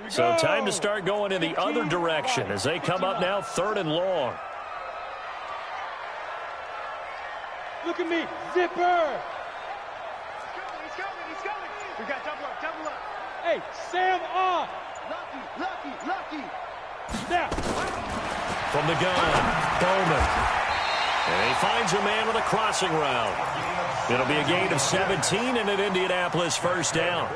So time to start going in the other direction as they come up now 3rd and long. Look at me, zipper! He's coming. We got double up. Hey, Sam off! Lucky. Now! From the gun, Bowman. And he finds a man with a crossing route. It'll be a gain of 17 and an Indianapolis first down.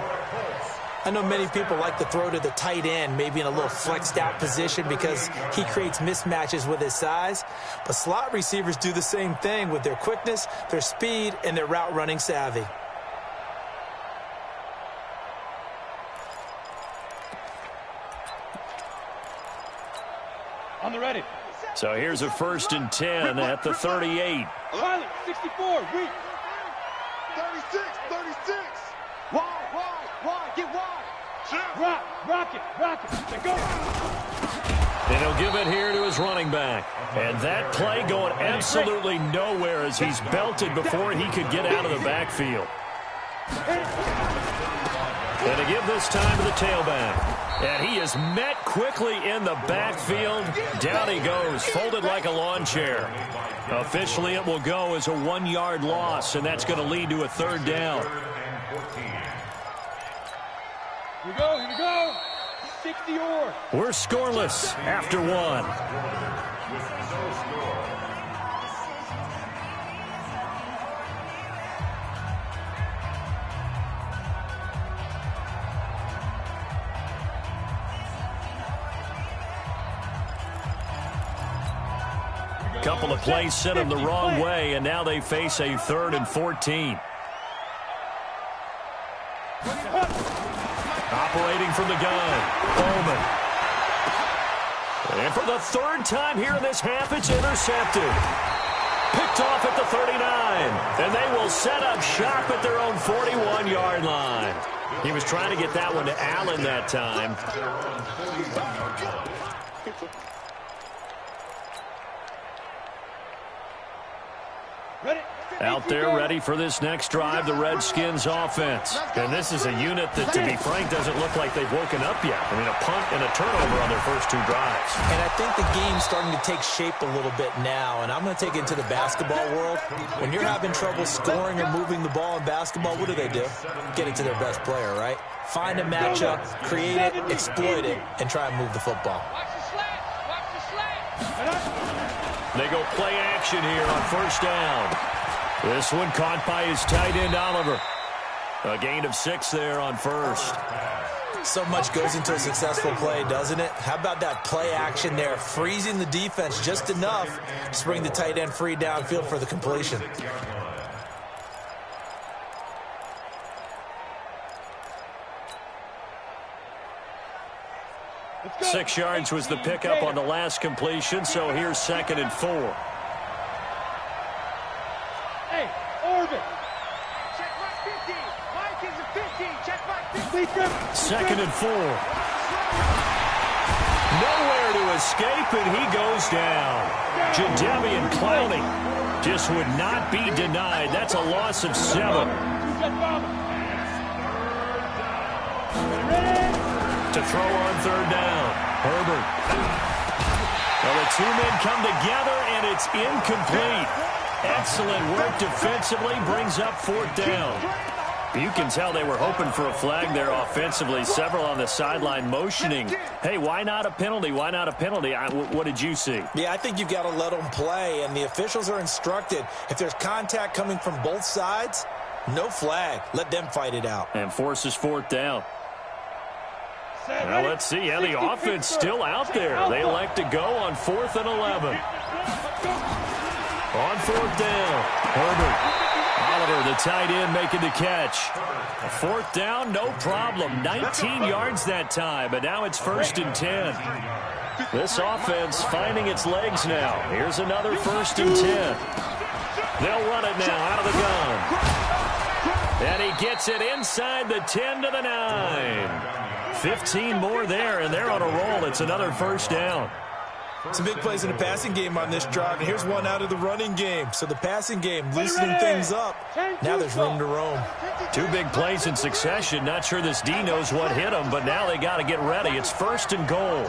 I know many people like to throw to the tight end, maybe in a little flexed out position because he creates mismatches with his size. But slot receivers do the same thing with their quickness, their speed, and their route running savvy. On the ready. So here's a 1st and 10 at the 38. Pilot, 64, weak. 36. Wide, get wide. Rock it. Let go. And he'll give it here to his running back. And that play going absolutely nowhere as he's belted before he could get out of the backfield. And to give this time to the tailback. And he is met quickly in the backfield. Down he goes, folded like a lawn chair. Officially, it will go as a 1-yard loss, and that's going to lead to a 3rd down. Here we go. 60 or. We're scoreless after 1. Couple of plays sent them the wrong way, and now they face a 3rd and 14. Operating from the gun, Bowman. And for the 3rd time here in this half, it's intercepted. Picked off at the 39. And they will set up shop at their own 41-yard line. He was trying to get that one to Allen that time. Out there ready for this next drive, the Redskins offense. And this is a unit that, to be frank, doesn't look like they've woken up yet. I mean, a punt and a turnover on their first 2 drives. And I think the game's starting to take shape a little bit now, and I'm going to take it into the basketball world. When you're having trouble scoring or moving the ball in basketball, what do? Get it to their best player, right? Find a matchup, create it, exploit it, and try and move the football. Watch the slant. They go play action here on 1st down. This one caught by his tight end, Oliver. A gain of 6 there on 1st. So much goes into a successful play, doesn't it? How about that play action there, freezing the defense just enough to bring the tight end free downfield for the completion. 6 yards was the pickup on the last completion, so here's 2nd and 4. Hey, Orbit. Check my 50. Mike is a 15. Check my 50. 2nd and 4. Nowhere to escape, and he goes down. Jadeveon Clowney just would not be denied. That's a loss of 7. To throw on 3rd down, Herbert. Well, the 2 men come together, and it's incomplete. Excellent work defensively, brings up 4th down. You can tell they were hoping for a flag there offensively. Several on the sideline motioning. Hey, why not a penalty? Why not a penalty? What did you see? Yeah, I think you got to let them play, and the officials are instructed. If there's contact coming from both sides, no flag. Let them fight it out. And forces 4th down. Well, let's see how the offense still out there. They elect to go on 4th and 11. On 4th down, Herbert. Oliver, the tight end, making the catch. 4th down, no problem. 19 yards that time, but now it's 1st and 10. This offense finding its legs now. Here's another 1st and 10. They'll run it now out of the gun. And he gets it inside the 10 to the 9. 15 more there, and they're on a roll. It's another 1st down. Some big plays in the passing game on this drive, and here's one out of the running game. So the passing game loosening things up. Now there's room to roam. 2 big plays in succession. Not sure this D knows what hit him, but now they got to get ready. It's 1st and goal.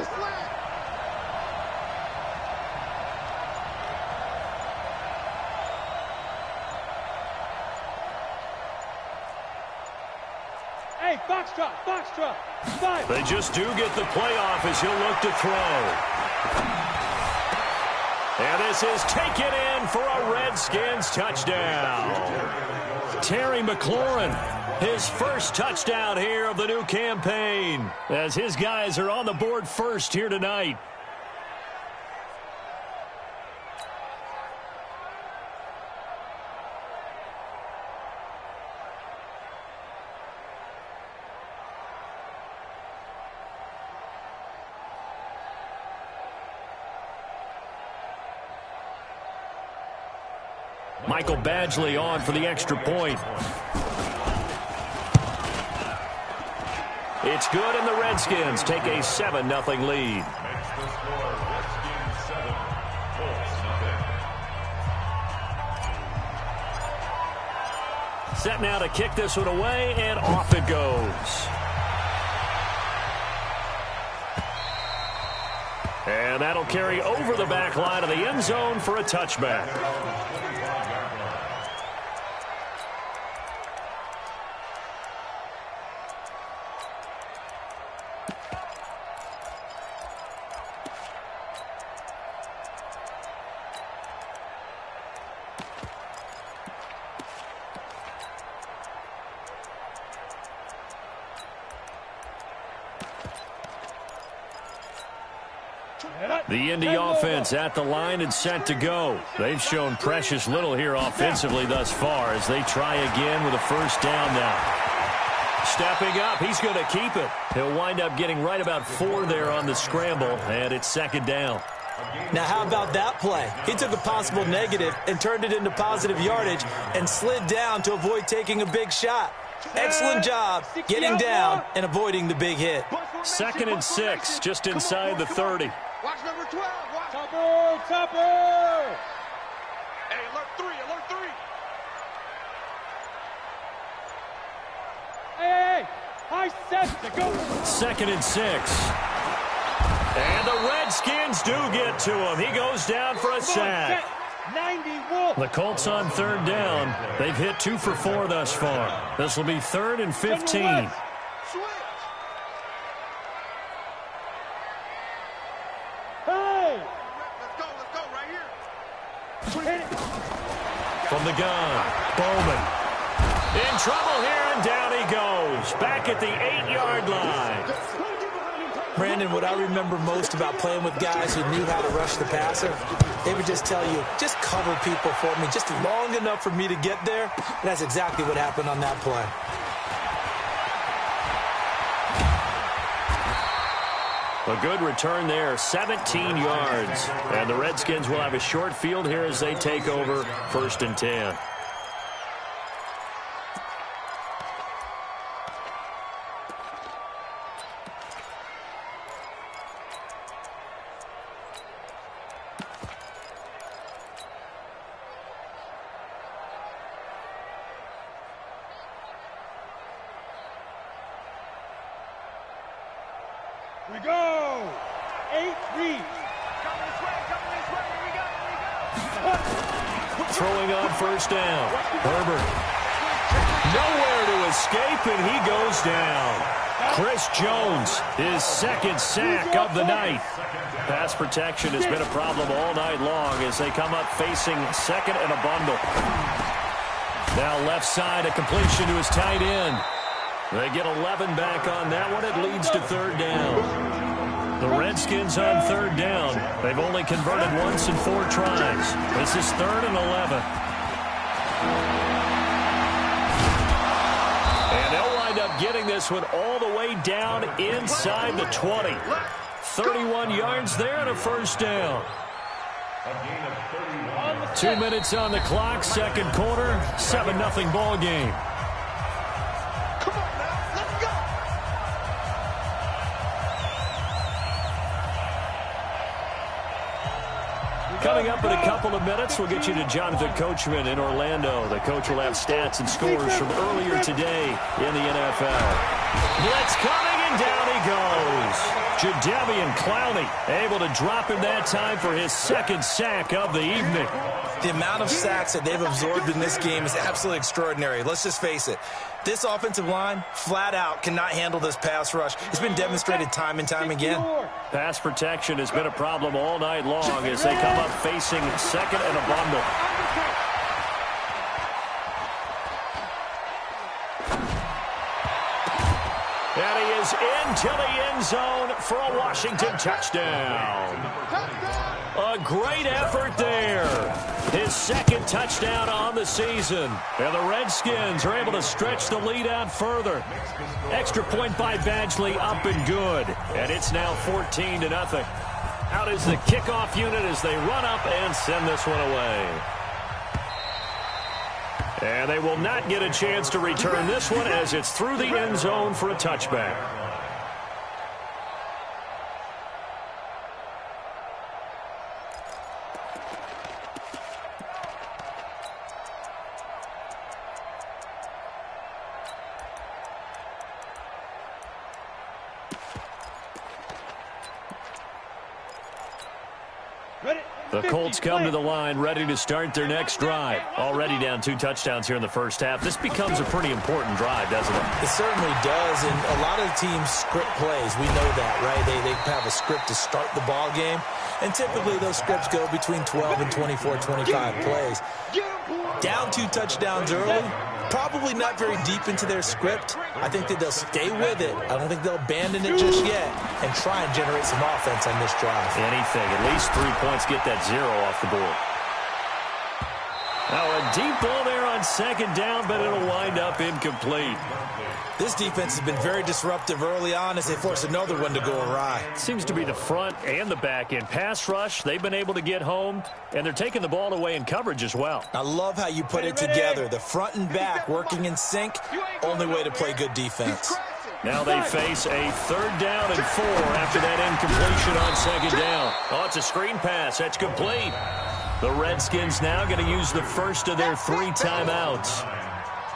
Hey, foxtrot, foxtrot. 5. They just do get the playoff as he'll look to throw. And this is taken in for a Redskins touchdown. Terry McLaurin, his first touchdown here of the new campaign, as his guys are on the board first here tonight. Michael Badgley on for the extra point. It's good, and the Redskins take a 7-0 lead. Set now to kick this one away, and off it goes. And that'll carry over the back line of the end zone for a touchback. The Indy offense at the line and set to go. They've shown precious little here offensively thus far as they try again with a first down now. Stepping up, he's going to keep it. He'll wind up getting right about 4 there on the scramble, and it's 2nd down. Now, how about that play? He took a possible negative and turned it into positive yardage and slid down to avoid taking a big shot. Excellent job getting down and avoiding the big hit. 2nd and 6, just inside the 30. Watch number 12. Watch. Topper, topper. Hey, alert 3, alert 3. Hey, high 7 to go. 2nd and 6. And the Redskins do get to him. He goes down for a sack. 90 Wolf. The Colts on 3rd down. They've hit 2 for 4 thus far. This will be 3rd and 15. From the gun, Bowman. In trouble here, and down he goes. Back at the 8-yard line. Brandon, what I remember most about playing with guys who knew how to rush the passer, they would just tell you, just cover people for me, just long enough for me to get there. And that's exactly what happened on that play. A good return there, 17 yards. And the Redskins will have a short field here as they take over 1st and 10. We go. 8 reads. Coming this way, here we go. Throwing on 1st down. Herbert. Nowhere to escape, and he goes down. Chris Jones, his 2nd sack of the night. Pass protection has been a problem all night long as they come up facing 2nd and a bundle. Now left side, a completion to his tight end. They get 11 back on that one. It leads to 3rd down. The Redskins on 3rd down. They've only converted once in 4 tries. This is 3rd and 11. And they'll wind up getting this one all the way down inside the 20. 31 yards there and a first down. 2 minutes on the clock, 2nd quarter, 7-0 ball game. Coming up in a couple of minutes, we'll get you to Jonathan Coachman in Orlando. The coach will have stats and scores from earlier today in the NFL. Blitz coming, and down he goes. Jadeveon Clowney able to drop him that time for his second sack of the evening. The amount of sacks that they've absorbed in this game is absolutely extraordinary. Let's just face it. This offensive line, flat out, cannot handle this pass rush. It's been demonstrated time and time again. Pass protection has been a problem all night long as they come up facing second and a bundle. And he is into the end zone for a Washington touchdown. A great effort there. His second touchdown on the season. And the Redskins are able to stretch the lead out further. Extra point by Badgley, up and good. And it's now 14-0. Out is the kickoff unit as they run up and send this one away. And they will not get a chance to return this one as it's through the end zone for a touchback. The Colts come to the line ready to start their next drive. Already down 2 touchdowns here in the first half. This becomes a pretty important drive, doesn't it? It certainly does, and a lot of teams script plays. We know that, right? They have a script to start the ball game, and typically those scripts go between 12 and 24, 25 plays. Down 2 touchdowns early, probably not very deep into their script. I think that they'll stay with it. I don't think they'll abandon it just yet and try and generate some offense on this drive. Anything. At least 3 points, get that 0 off the board. Now a deep ball there on second down, but it'll wind up incomplete. This defense has been very disruptive early on as they force another one to go awry. Seems to be the front and the back end. Pass rush, they've been able to get home, and they're taking the ball away in coverage as well. I love how you put it together. The front and back working in sync, only way to play good defense. Now they face a 3rd down and 4 after that incompletion on second down. Oh, it's a screen pass. That's complete. The Redskins now going to use the first of their 3 timeouts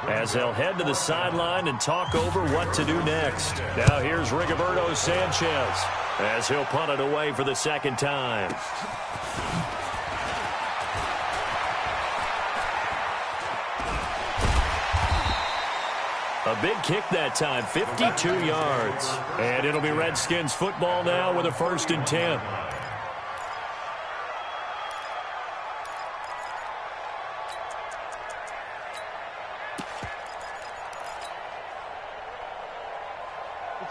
as they'll head to the sideline and talk over what to do next. Now here's Rigoberto Sanchez as he'll punt it away for the second time. A big kick that time, 52 yards. And it'll be Redskins football now with a 1st and 10.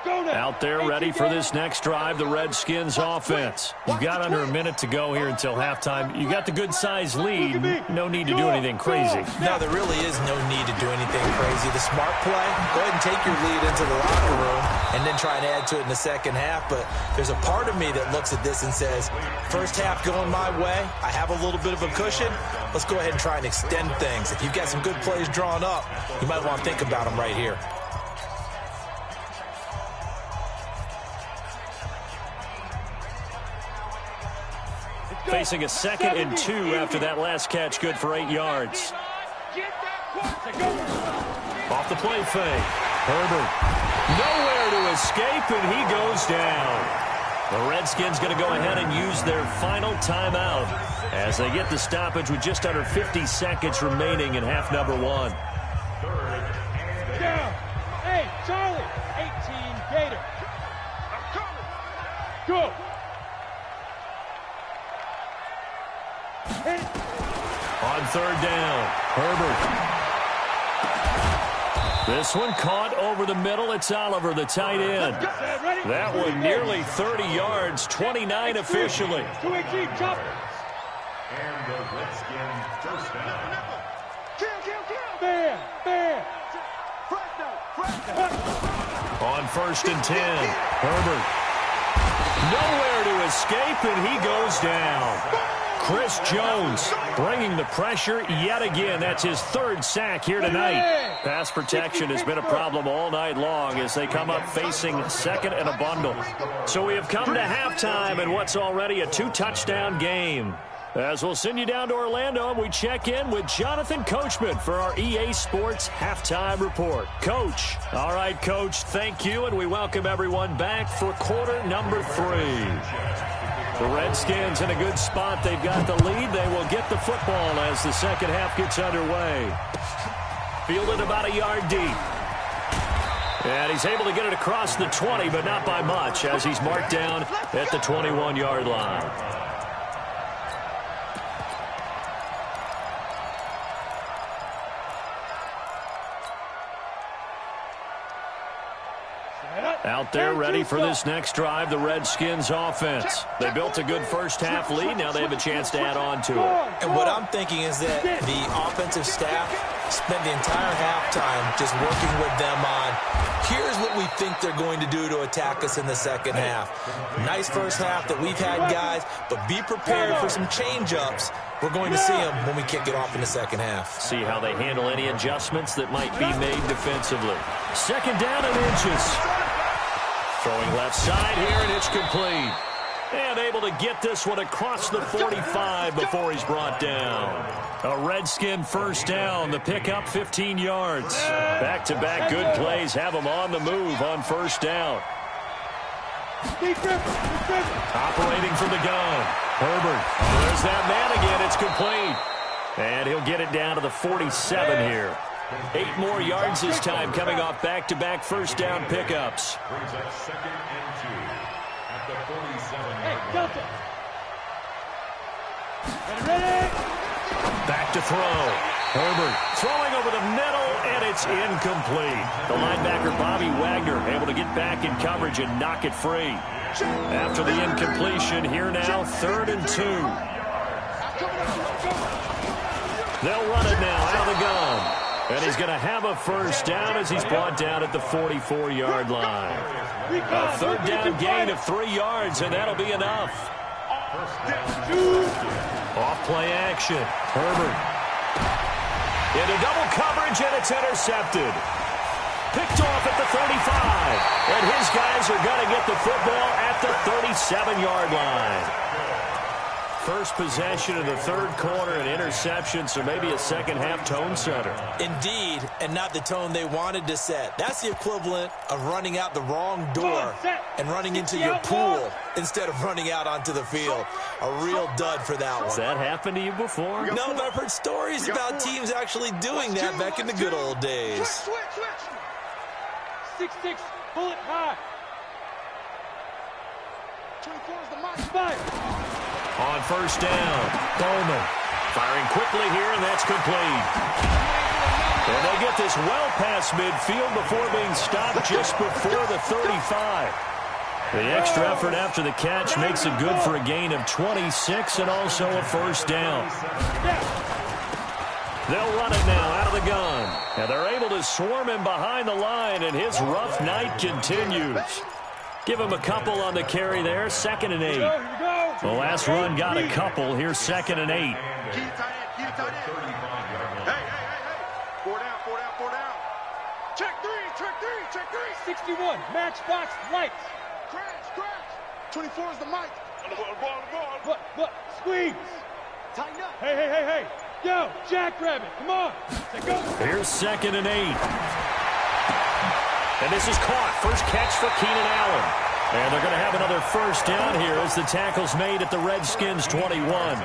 Out there ready for this next drive, the Redskins offense. You've got under a minute to go here until halftime. You got the good-sized lead. No need to do anything crazy. No, there really is no need to do anything crazy. The smart play, go ahead and take your lead into the locker room and then try and add to it in the second half. But there's a part of me that looks at this and says, first half going my way, I have a little bit of a cushion. Let's go ahead and try and extend things. If you've got some good plays drawn up, you might want to think about them right here. Facing a 2nd and 2 after that last catch, good for 8 yards. Off the play fake. Herbert nowhere to escape, and he goes down. The Redskins going to go ahead and use their final timeout as they get the stoppage with just under 50 seconds remaining in half number 1. Down. Hey, Charlie. 18 Gator. Go. On 3rd down, Herbert. This one caught over the middle. It's Oliver, the tight end. That one nearly 30 yards, 29 officially. And the Redskins first down. On 1st and 10, Herbert. Nowhere to escape, and he goes down. Chris Jones bringing the pressure yet again. That's his 3rd sack here tonight. Pass protection has been a problem all night long as they come up facing 2nd and a bundle. So we have come to halftime in what's already a 2-touchdown game. As we'll send you down to Orlando, and we check in with Jonathan Coachman for our EA Sports Halftime Report. Coach. All right, Coach, thank you, and we welcome everyone back for quarter number 3. The Redskins in a good spot. They've got the lead. They will get the football as the second half gets underway. Fielded about a yard deep. And he's able to get it across the 20, but not by much, as he's marked down at the 21-yard line. Out there ready for this next drive, the Redskins offense. They built a good first half lead. Now they have a chance to add on to it. And what I'm thinking is that the offensive staff spent the entire halftime just working with them on, here's what we think they're going to do to attack us in the second half. Nice first half that we've had, guys, but be prepared for some change-ups. We're going to see them when we kick it off in the second half. See how they handle any adjustments that might be made defensively. Second down and inches. Throwing left side here, and it's complete. And able to get this one across the 45 before he's brought down. A Redskin first down. The pickup 15 yards. Back-to-back good plays have him on the move on first down. Operating from the gun. Herbert. There's that man again. It's complete. And he'll get it down to the 47 here. 8 more yards this time coming off back-to-back first down pickups. Hey, Delta. Ready? Back to throw. Herbert throwing over the middle, and it's incomplete. The linebacker, Bobby Wagner, able to get back in coverage and knock it free. After the incompletion, here now, 3rd and 2. They'll run it now out of the gun. And he's going to have a first down as he's brought down at the 44-yard line. A third down gain of 3 yards, and that'll be enough. Off play action. Herbert. Into double coverage, and it's intercepted. Picked off at the 35. And his guys are going to get the football at the 37-yard line. First possession of the third quarter, an interception, so maybe a second-half tone setter. Indeed, and not the tone they wanted to set. That's the equivalent of running out the wrong door and running into your pool instead of running out onto the field. A real dud for that one. Has that happened to you before? No, but I've heard stories about teams actually doing that back in the good old days. 6-6, bullet high. 24 is the mark. 5. On first down, Bowman firing quickly here, and that's complete. And they get this well past midfield before being stopped just before the 35. The extra effort after the catch makes it good for a gain of 26 and also a first down. They'll run it now out of the gun. And they're able to swarm him behind the line, and his rough night continues. Give him a couple on the carry there, 2nd and 8. The last run got a couple. Here's 2nd and 8. Keep tight end. Hey. 4 down. Check three. 61, matchbox lights. Crash. 24 is the mic. On the ball. What? Squeeze. Tighten up. Hey. Yo, Jackrabbit, come on. Go. Here's 2nd and 8. And this is caught. First catch for Keenan Allen. And they're going to have another first down here as the tackle's made at the Redskins 21.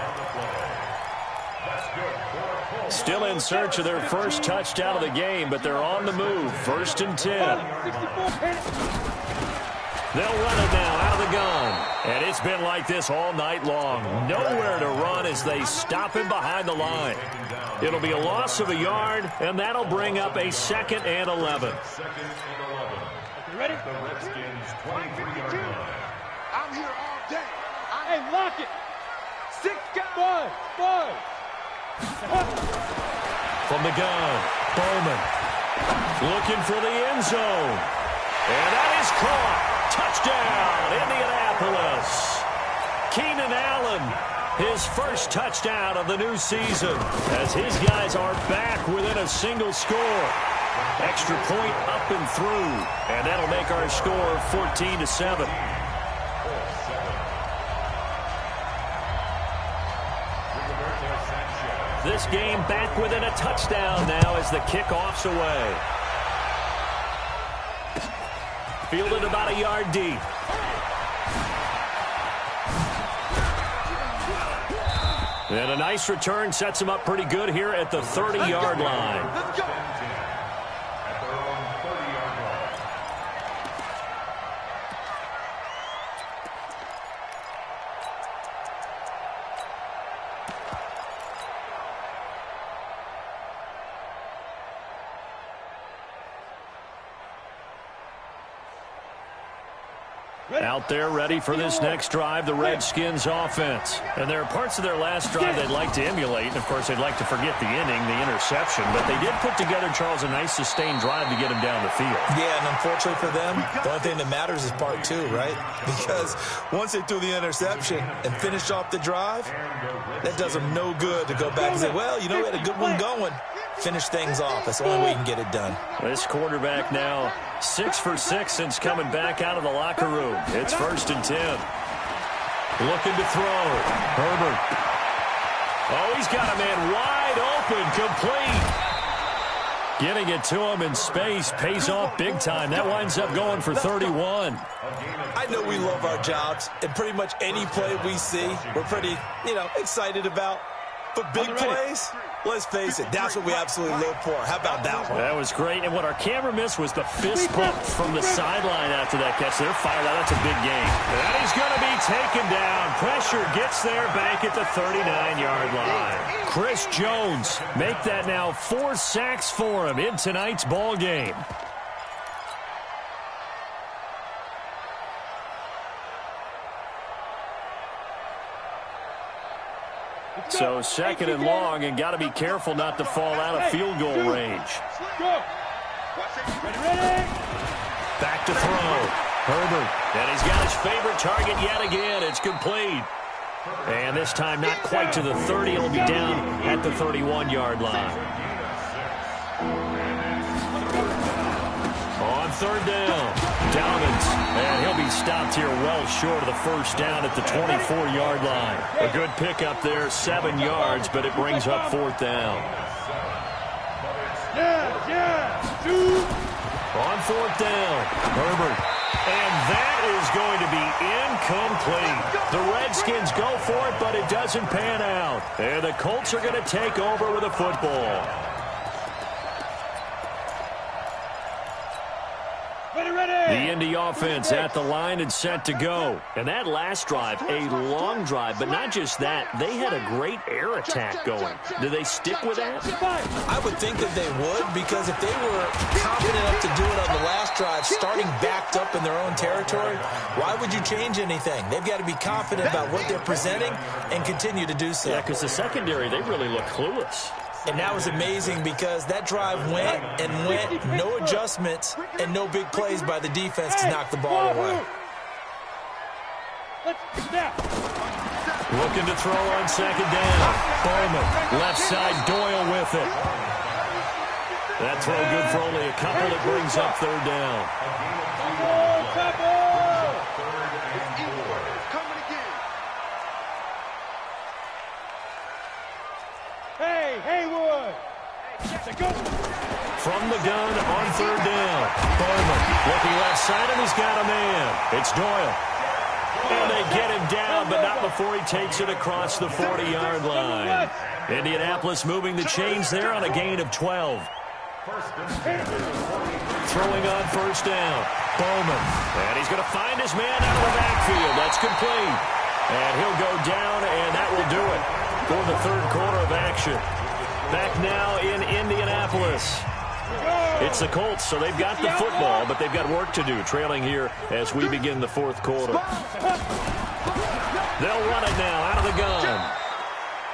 Still in search of their first touchdown of the game, but they're on the move. 1st and 10. They'll run it now out of the gun. And it's been like this all night long. Nowhere to run as they stop him behind the line. It'll be a loss of a yard, and that'll bring up a 2nd and 11. Ready? The Redskins 23-yard line. I'm here all day. Hey, lock it. 6 guys. 5. From the gun, Bowman looking for the end zone. And that is caught. Touchdown, Indianapolis. Keenan Allen, his first touchdown of the new season, as his guys are back within a single score. Extra point up and through, and that'll make our score 14-7. This game back within a touchdown now as the kickoff's away. Fielded about a yard deep. And a nice return sets him up pretty good here at the 30-yard line. Let's go. Out there ready for this next drive, the Redskins offense. And there are parts of their last drive they'd like to emulate. And, of course, they'd like to forget the inning, the interception. But they did put together, Charles, a nice sustained drive to get him down the field. Yeah, and unfortunately for them, the only thing that matters is part two, right? Because once they threw the interception and finished off the drive, that does them no good to go back and say, well, you know, we had a good one going. Finish things off. That's the only way you can get it done. This quarterback now 6 for 6 since coming back out of the locker room. It's 1st and 10. Looking to throw. Herbert. Oh, he's got a man wide open, complete. Getting it to him in space pays off big time. That winds up going for 31. I know we love our jobs, and pretty much any play we see, we're pretty, excited about. But big plays, let's face it, that's what we absolutely live for. How about that one? That was great. And what our camera missed was the fist pump from the sideline after that catch. They're fired out. That's a big game. And he's going to be taken down. Pressure gets there back at the 39-yard line. Chris Jones make that now 4 sacks for him in tonight's ball game. So 2nd and long, and got to be careful not to fall out of field goal range. Back to throw. Herbert. And he's got his favorite target yet again. It's complete. And this time not quite to the 30. It'll be down at the 31-yard line. On 3rd down, Dobbins, and he'll be stopped here well short of the 1st down at the 24-yard line. A good pickup there, 7 yards, but it brings up 4th down. On 4th down, Herbert, and that is going to be incomplete. The Redskins go for it, but it doesn't pan out. And the Colts are going to take over with a football. The Indy offense at the line and set to go. And that last drive, a long drive, but not just that. They had a great air attack going. Do they stick with that? I would think that they would, because if they were confident enough to do it on the last drive, starting backed up in their own territory, why would you change anything? They've got to be confident about what they're presenting and continue to do so. Yeah, because the secondary, they really look clueless. And that was amazing because that drive went and went, no adjustments and no big plays by the defense to knock the ball away. Looking to throw on 2nd down. Bowman, left side, Doyle with it. That throw good for only a couple. It brings up 3rd down. Haywood. From the gun on 3rd down. Bowman looking left side, and he's got a man. It's Doyle. And they get him down, but not before he takes it across the 40-yard line. Indianapolis moving the chains there on a gain of 12. Throwing on 1st down. Bowman. And he's going to find his man out of the backfield. That's complete. And he'll go down, and that will do it for the 3rd quarter of action. Back now in Indianapolis. It's the Colts, so they've got the football, but they've got work to do, trailing here as we begin the 4th quarter. They'll run it now out of the gun.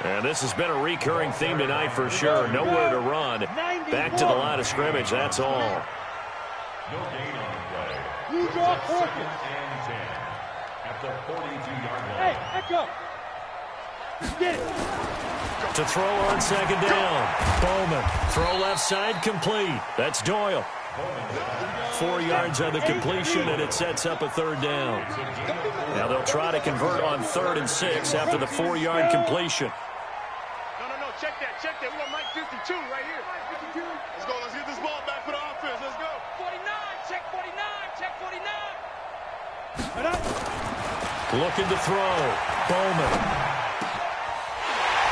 And this has been a recurring theme tonight for sure. Nowhere to run. Back to the line of scrimmage, that's all. Hey, echo. Get it. To throw on 2nd down. Bowman. Throw left side, complete. That's Doyle. 4 yards on the completion, and it sets up a 3rd down. Now they'll try to convert on 3rd and 6 after the 4-yard completion. No, check that. 52 right here. Let's go. Let's get this ball back for the offense. Let's go. 49. Check 49. Check 49. Looking to throw. Bowman.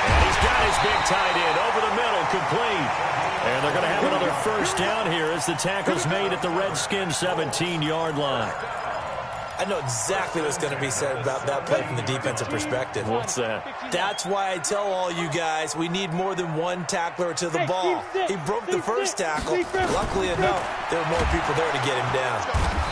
And he's got his big tight end over the middle, complete. And they're going to have another first down here as the tackle's made at the Redskins' 17-yard line. I know exactly what's going to be said about that play from the defensive perspective. What's that? That's why I tell all you guys we need more than one tackler to the ball. He broke the first tackle. Luckily enough, there were more people there to get him down.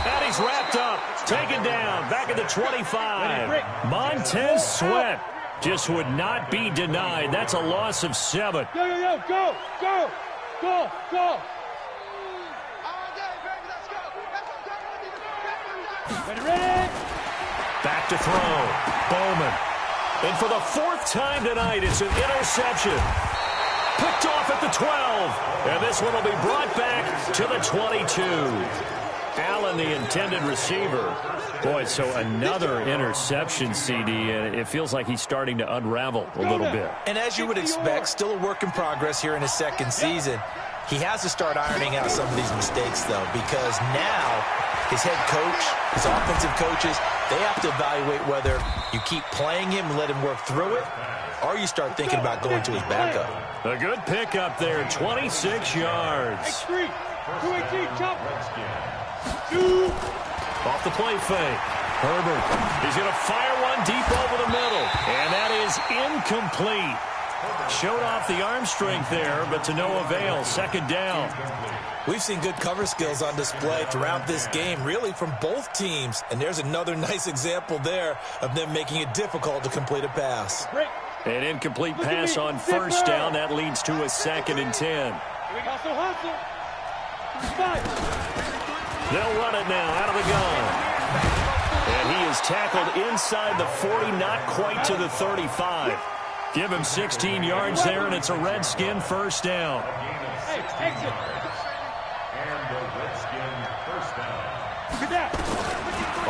And he's wrapped up, taken down, back at the 25. Montez Sweat just would not be denied. That's a loss of 7. Yo, go, go, go, go. Ready? Back to throw. Bowman. And for the 4th time tonight, it's an interception. Picked off at the 12. And this one will be brought back to the 22. Allen, the intended receiver. Boy, so another interception, CD, and it feels like he's starting to unravel a little bit. And as you would expect, still a work in progress here in his second season. He has to start ironing out some of these mistakes, though, because now his head coach, his offensive coaches, they have to evaluate whether you keep playing him and let him work through it, or you start thinking about going to his backup. A good pickup there, 26 yards. X3, 218, chop. Off the play fake. Herbert, he's going to fire one deep over the middle, and that is incomplete. Showed off the arm strength there, but to no avail. Second down. We've seen good cover skills on display throughout this game, really from both teams. And there's another nice example there of them making it difficult to complete a pass. An incomplete pass on first down. That leads to a 2nd and 10. Hustle. They'll run it now out of the gun. And he is tackled inside the 40, not quite to the 35. Give him 16 yards there, and it's a Redskin first down. Hey, exit. And the Redskin first down. Get that.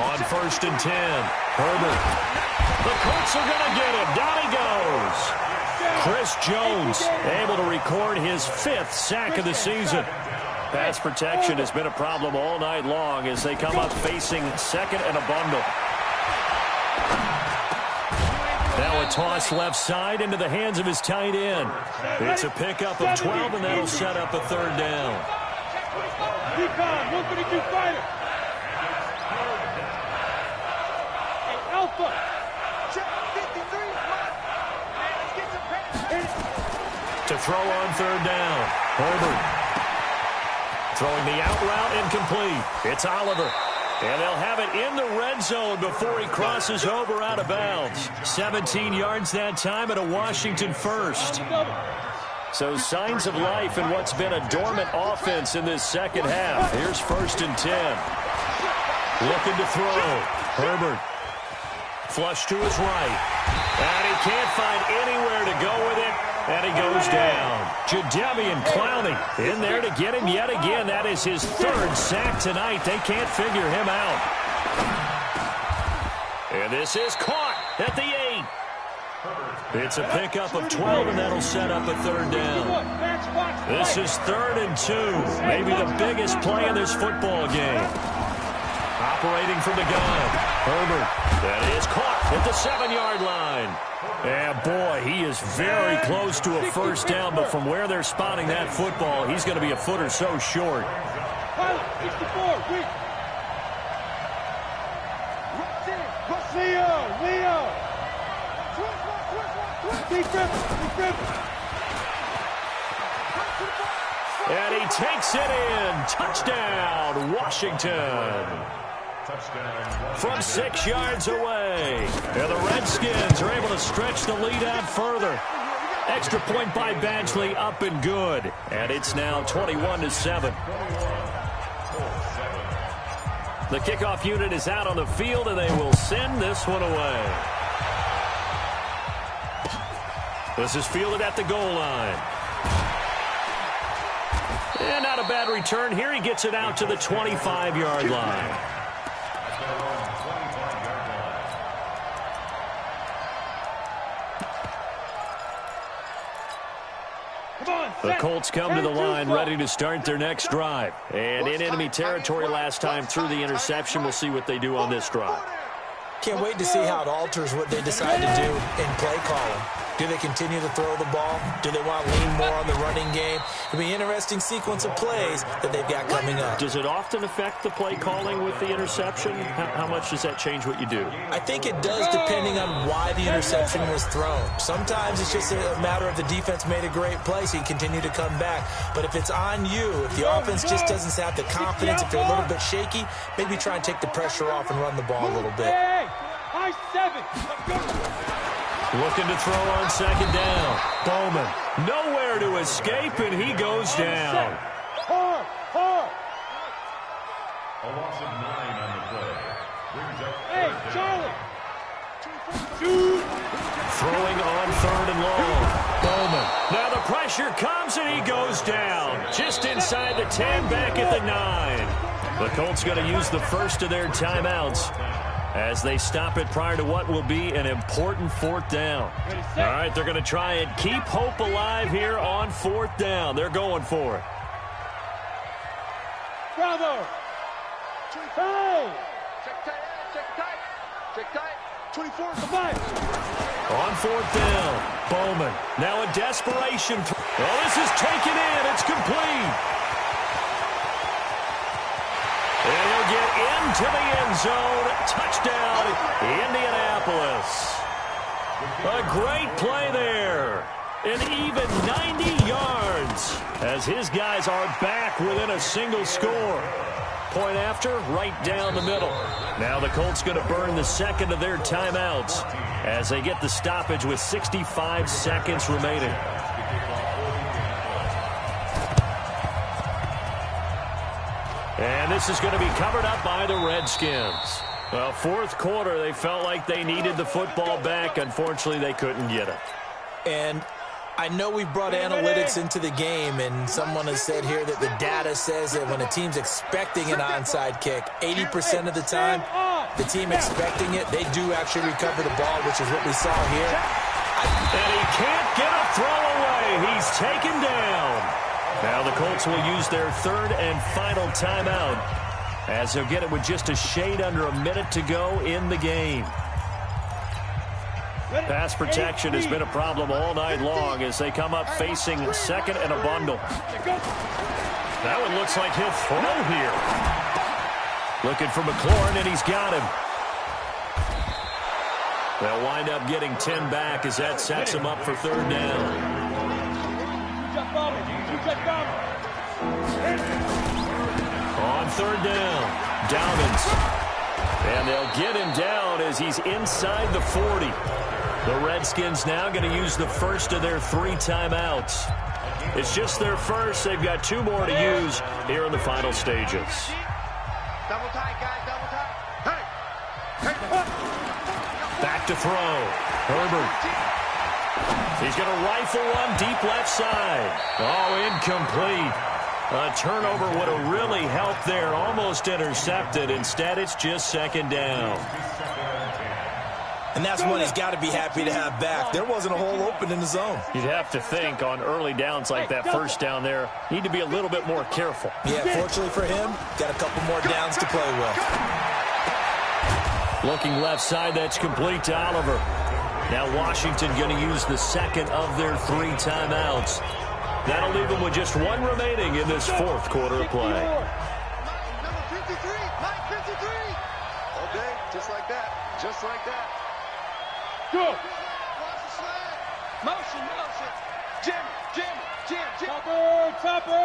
On 1st and 10, Herbert. The Colts are going to get him. Down he goes. Chris Jones able to record his 5th sack of the season. Pass protection has been a problem all night long as they come up facing 2nd and a bundle. Now a toss left side into the hands of his tight end. It's a pickup of 12, and that'll set up a 3rd down. Recon, 132 fighter. Hey, Alpha. Check 53. Let's get some pass. To throw on 3rd down. Herbert. Throwing the out route incomplete. It's Oliver. And they'll have it in the red zone before he crosses over out of bounds. 17 yards that time at a Washington first. So signs of life in what's been a dormant offense in this second half. Here's 1st and 10. Looking to throw. Herbert. Flush to his right. And he can't find anywhere to go with it. And he goes down. Jadeveon Clowney in there to get him yet again. That is his 3rd sack tonight. They can't figure him out. And this is caught at the 8. It's a pickup of 12, and that'll set up a 3rd down. This is 3rd and 2. Maybe the biggest play in this football game. Operating from the gun. Herbert. That is caught at the 7-yard line. And boy, he is very close to a first down, but from where they're spotting that football, he's going to be a foot or so short. Leo. And he takes it in. Touchdown, Washington. From 6 yards away. And the Redskins are able to stretch the lead out further. Extra point by Badgley, up and good. And it's now 21-7. The kickoff unit is out on the field, and they will send this one away. This is fielded at the goal line. And not a bad return here. He gets it out to the 25-yard line. The Colts come to the line ready to start their next drive. And in enemy territory last time through the interception. We'll see what they do on this drive. Can't wait to see how it alters what they decide to do in play calling. Do they continue to throw the ball? Do they want to lean more on the running game? It'll be an interesting sequence of plays that they've got coming up. Does it often affect the play calling with the interception? How much does that change what you do? I think it does depending on why the interception was thrown. Sometimes it's just a matter of the defense made a great play, so you continue to come back. But if it's on you, if the offense just doesn't have the confidence, if they're a little bit shaky, maybe try and take the pressure off and run the ball a little bit. High 7. Looking to throw on second down. Bowman nowhere to escape, and he goes down. Hard. A loss of 9 on the play. Hey, Charlie. 2. Throwing on third and long. Bowman. Now the pressure comes, and he goes down. Just inside the 10, back at the 9. The Colts going to use the first of their timeouts as they stop it prior to what will be an important fourth down. All right, they're going to try and keep hope alive here on fourth down. They're going for it. Bravo. Hey. Check tight. 24. On fourth down, Bowman. Now a desperation. Oh, this is taken in. It's complete. And he'll get into the end zone. Touchdown, Indianapolis. A great play there. An even 90 yards as his guys are back within a single score. Point after, right down the middle. Now the Colts going to burn the second of their timeouts as they get the stoppage with 65 seconds remaining. And this is going to be covered up by the Redskins. Well, fourth quarter, they felt like they needed the football back. Unfortunately, they couldn't get it. And I know we brought analytics into the game, and someone has said here that the data says that when a team's expecting an onside kick, 80% of the time, the team expecting it, they do actually recover the ball, which is what we saw here. And he can't get a throw away. He's taken down. Now the Colts will use their third and final timeout as they'll get it with just a shade under a minute to go in the game. Pass protection has been a problem all night long as they come up facing second and a bundle. That one looks like he'll throw here. Looking for McLaurin, and he's got him. They'll wind up getting 10 back as that sets him up for third down. On third down, Downins. And they'll get him down as he's inside the 40. The Redskins now going to use the first of their 3 timeouts. It's just their first. They've got 2 more to use here in the final stages. Double tight, guys, double tight. Hey. Back to throw. Herbert. He's going to rifle one deep left side. Oh, incomplete. A turnover would have really helped there. Almost intercepted. Instead, it's just second down. And that's one he's got to be happy to have back. There wasn't a hole open in the zone. You'd have to think on early downs like that first down there, need to be a little bit more careful. Yeah, fortunately for him, got a couple more downs to play with. Looking left side, that's complete to Oliver. Now Washington going to use the second of their 3 timeouts. That'll leave them with just 1 remaining in this fourth quarter of play. Number 53, Mike 53. All day, just like that, just like that. Go. Watch the slide. Motion. Jim. Topper.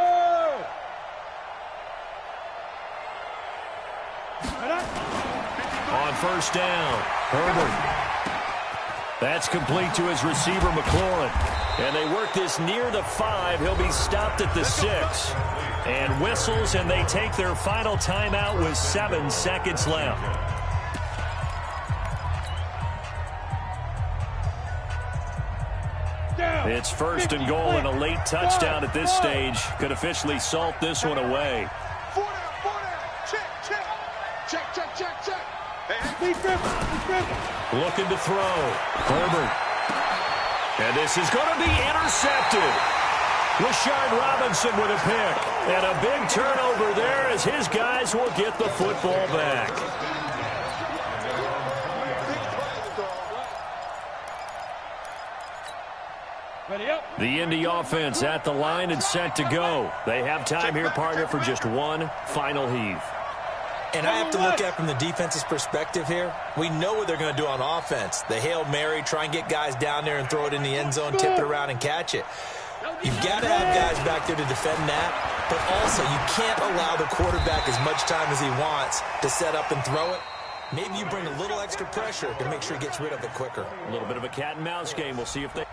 On first down, Herbert. That's complete to his receiver, McLaurin. And they work this near the 5. He'll be stopped at the 6. And whistles, and they take their final timeout with 7 seconds left. It's first and goal, and a late touchdown at this stage could officially salt this one away. 4 down. Check. Hey. Looking to throw. Herbert. And this is going to be intercepted. Rashard Robinson with a pick. And a big turnover there as his guys will get the football back. The Indy offense at the line and set to go. They have time here, partner, for just one final heave. And I have to look at it from the defense's perspective here. We know what they're going to do on offense. The Hail Mary, try and get guys down there and throw it in the end zone, tip it around and catch it. You've got to have guys back there to defend that, but also you can't allow the quarterback as much time as he wants to set up and throw it. Maybe you bring a little extra pressure to make sure he gets rid of it quicker. A little bit of a cat and mouse game. We'll see if they...